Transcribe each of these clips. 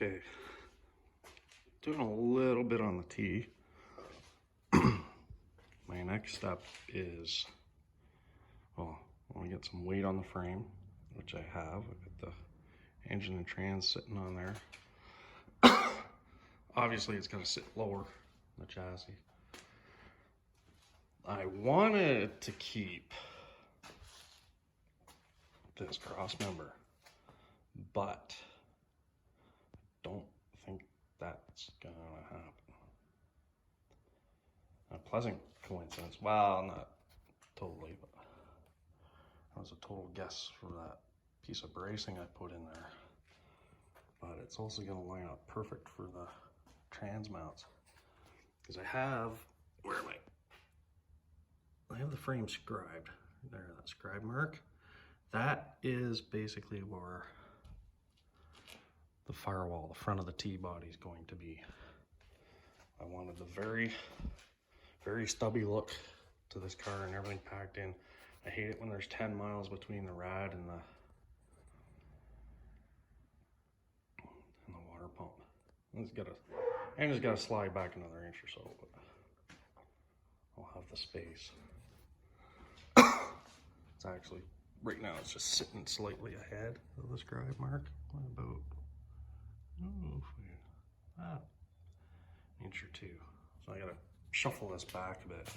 Okay, doing a little bit on the T. My next step is, well, I want to get some weight on the frame, which I have. I've got the engine and trans sitting on there. Obviously, it's got to sit lower in the chassis. I wanted to keep this cross member, but don't think that's gonna happen. A pleasant coincidence. Well, not totally, but that was a total guess for that piece of bracing I put in there. But it's also gonna line up perfect for the trans mounts, because I have, where am I have the frame scribed. There, that scribe mark. That is basically where the firewall, the front of the T-body, is going to be. I wanted the very, very stubby look to this car and everything packed in. I hate it when there's 10 miles between the rad and the water pump. And it's got to slide back another inch or so, but I'll have the space. It's actually, right now it's just sitting slightly ahead of the scribe mark, about inch or two. So I gotta shuffle this back a bit.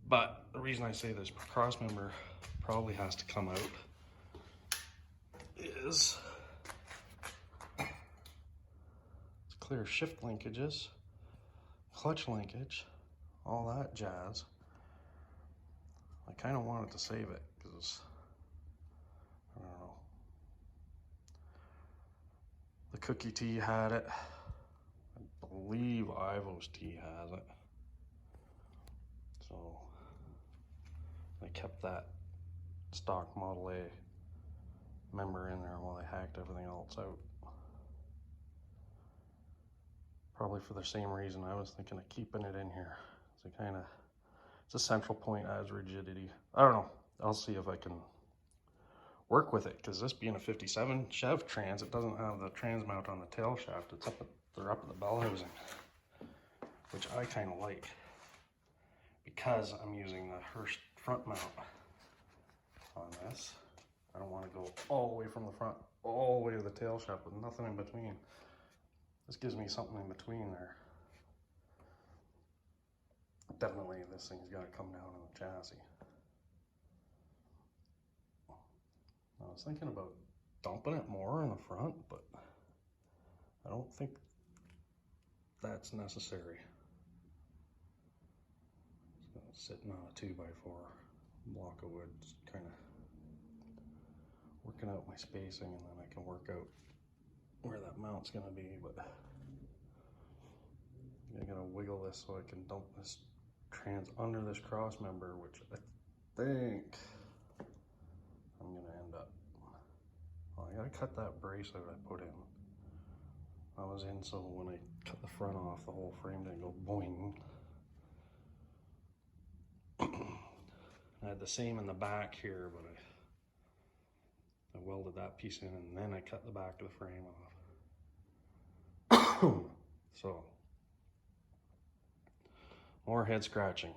But the reason I say this cross member probably has to come out is to clear shift linkages, clutch linkage, all that jazz. I kind of wanted to save it because, I don't know, the Cookie T had it. I believe Ivo's T has it. So I kept that stock Model A member in there while I hacked everything else out. Probably for the same reason I was thinking of keeping it in here. It's a central point, adds rigidity. I don't know. I'll see if I can work with it, because this being a 57 Chev trans, it doesn't have the trans mount on the tail shaft. It's they're up at the bell housing, which I kind of like, because I'm using the Hurst front mount on this. I don't want to go all the way from the front, all the way to the tail shaft with nothing in between. This gives me something in between there. Definitely this thing's got to come down on the chassis. I was thinking about dumping it more in the front, but I don't think that's necessary. It's sitting on a 2x4 block of wood, just kind of working out my spacing, and then I can work out where that mount's going to be. But I'm going to wiggle this so I can dump this trans under this cross member, which I think I'm going to end up. Well, I got to cut that brace out I put in. I was in so when I cut the front off, the whole frame didn't go boing. I had the same in the back here, but I welded that piece in, and then I cut the back of the frame off. So, more head scratching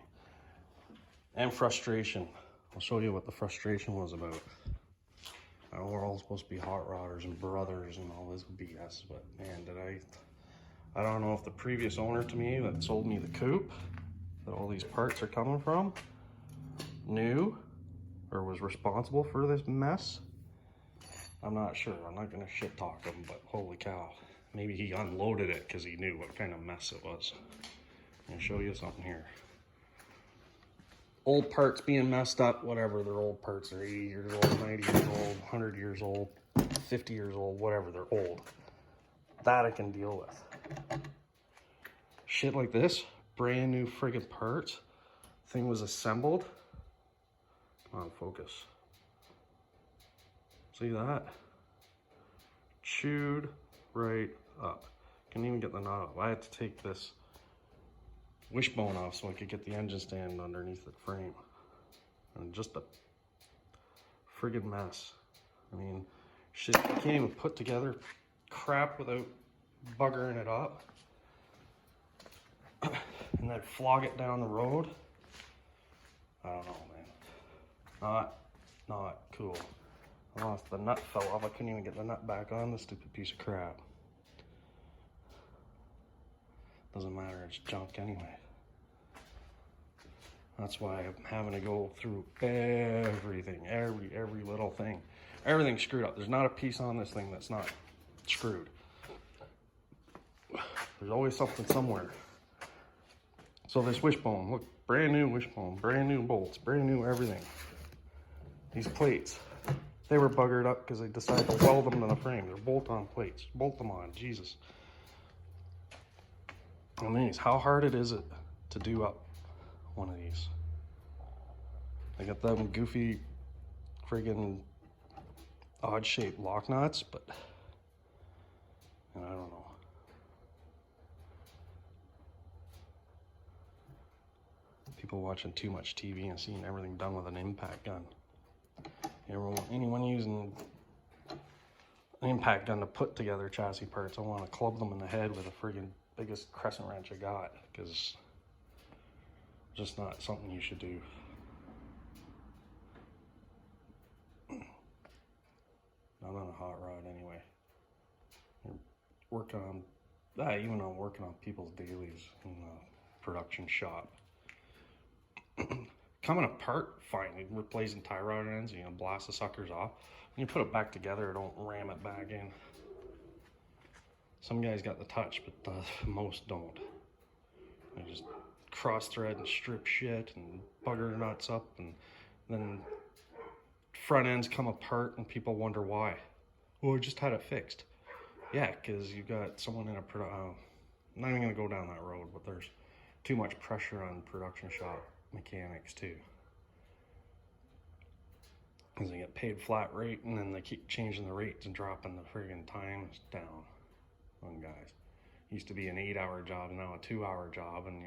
and frustration. I'll show you what the frustration was about. I know we're all supposed to be hot rodders and brothers and all this BS, but man, I don't know if the previous owner to me that sold me the coupe that all these parts are coming from knew or was responsible for this mess. I'm not sure. I'm not gonna shit talk him, but holy cow. Maybe he unloaded it because he knew what kind of mess it was. I'm gonna show you something here. Old parts being messed up, whatever, they're old parts. They're 80 years old, 90 years old, 100 years old, 50 years old, whatever, they're old. That I can deal with. Shit like this, brand new friggin' parts. Thing was assembled. Come on, focus. See that? Chewed right up. Couldn't even get the knot off. I had to take this wishbone off so I could get the engine stand underneath the frame. And just a friggin' mess. I mean, shit, you can't even put together crap without buggering it up. And then flog it down the road. I don't know, man. Not cool. I lost the nut, fell off. I couldn't even get the nut back on the stupid piece of crap. Doesn't matter, it's junk anyway. That's why I'm having to go through everything, every little thing. Everything's screwed up. There's not a piece on this thing that's not screwed. There's always something somewhere. So this wishbone, look, brand new wishbone, brand new bolts, brand new everything. These plates, they were buggered up because they decided to weld them to the frame. They're bolt-on plates. Bolt them on, Jesus. And these, how hard is it to do up one of these? They got them goofy, friggin' odd-shaped lock nuts, but I don't know. People watching too much TV and seeing everything done with an impact gun. Anyone using an impact gun to put together chassis parts, I want to club them in the head with a friggin' biggest crescent wrench I got, because it's just not something you should do. Not on a hot rod anyway. You're working on, even on working on people's dailies in the production shop. Coming apart fine, replacing tie rod ends, you know, blast the suckers off. When you put it back together, don't ram it back in. Some guys got the touch, but most don't. They just cross thread and strip shit and bugger nuts up, and then front ends come apart and people wonder why. Well, I just had it fixed. Yeah, because you got someone in a I'm not even going to go down that road, but there's too much pressure on production shop mechanics too. Because they get paid flat rate and then they keep changing the rates and dropping the friggin' times down on guys. Used to be an 8-hour job, now a 2-hour job, and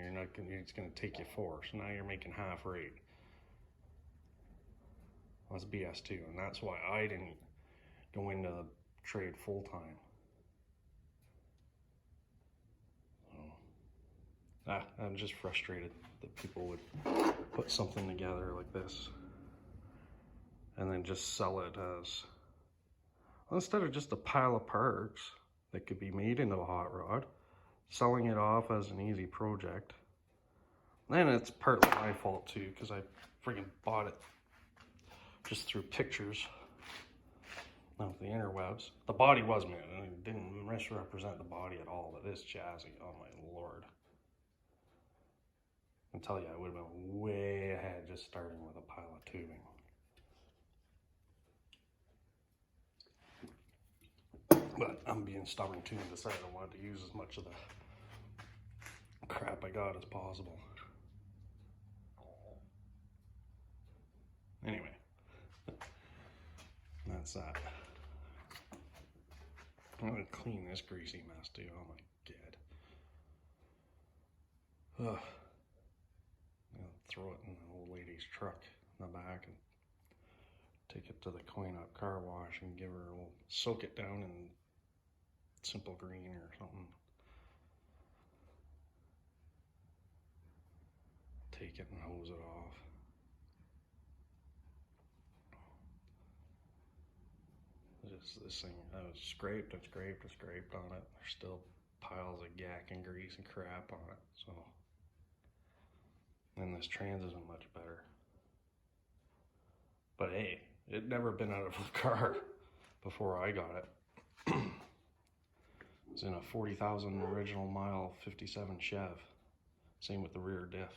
it's going to take you 4, so now you're making half rate. That's BS too, and that's why I didn't go into the trade full time. I'm just frustrated that people would put something together like this and then just sell it as, well, instead of just a pile of parts that could be made into a hot rod, selling it off as an easy project. And it's partly my fault too, because I freaking bought it just through pictures of the interwebs. The body was made, and it didn't misrepresent the body at all, but this chassis, oh my lord. I can tell you, I would have been way ahead just starting with a pile of tubing. But I'm being stubborn too and decided I wanted to use as much of the crap I got as possible. Anyway, that's that. I'm gonna clean this greasy mess too. Oh my god. Ugh. I'll throw it in the old lady's truck in the back and take it to the Coin Up car wash and give her a little, soak it down in Simple Green or something. Take it and hose it off. This thing, I was scraped and scraped and scraped on it. There's still piles of gack and grease and crap on it. So, and this trans isn't much better. But hey, it'd never been out of the car before I got it. It's in a 40,000 original mile 57 Chev. Same with the rear diff.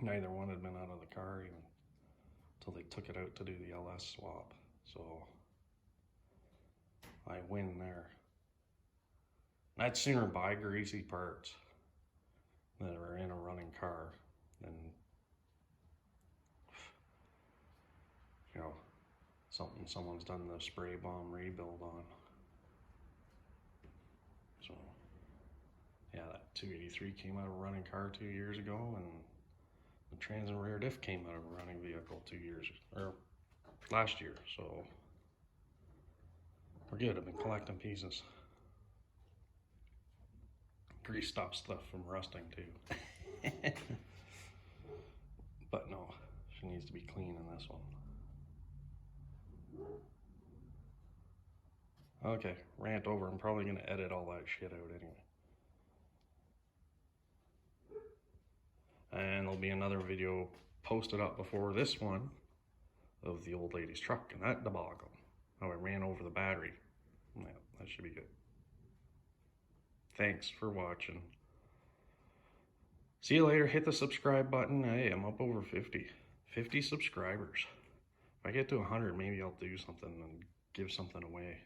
Neither one had been out of the car even until they took it out to do the LS swap. So I win there. I'd sooner buy greasy parts that are in a running car than, you know, something someone's done the spray bomb rebuild on. So yeah, that 283 came out of a running car 2 years ago, and the trans and rear diff came out of a running vehicle 2 years, or last year. So We're good. I've been collecting pieces. Grease stops stuff from rusting too. But no, she needs to be clean in this one. Okay, rant over. I'm probably gonna edit all that shit out anyway. And there'll be another video posted up before this one of the old lady's truck and that debacle. How I ran over the battery. Yeah, that should be good. Thanks for watching. See you later. Hit the subscribe button. Hey, I'm up over 50 subscribers. If I get to 100, maybe I'll do something and give something away.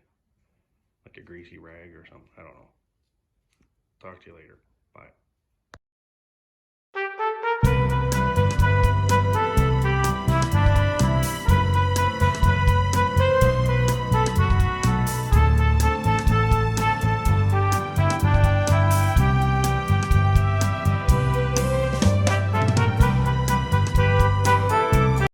Like a greasy rag or something. I don't know. Talk to you later. Bye.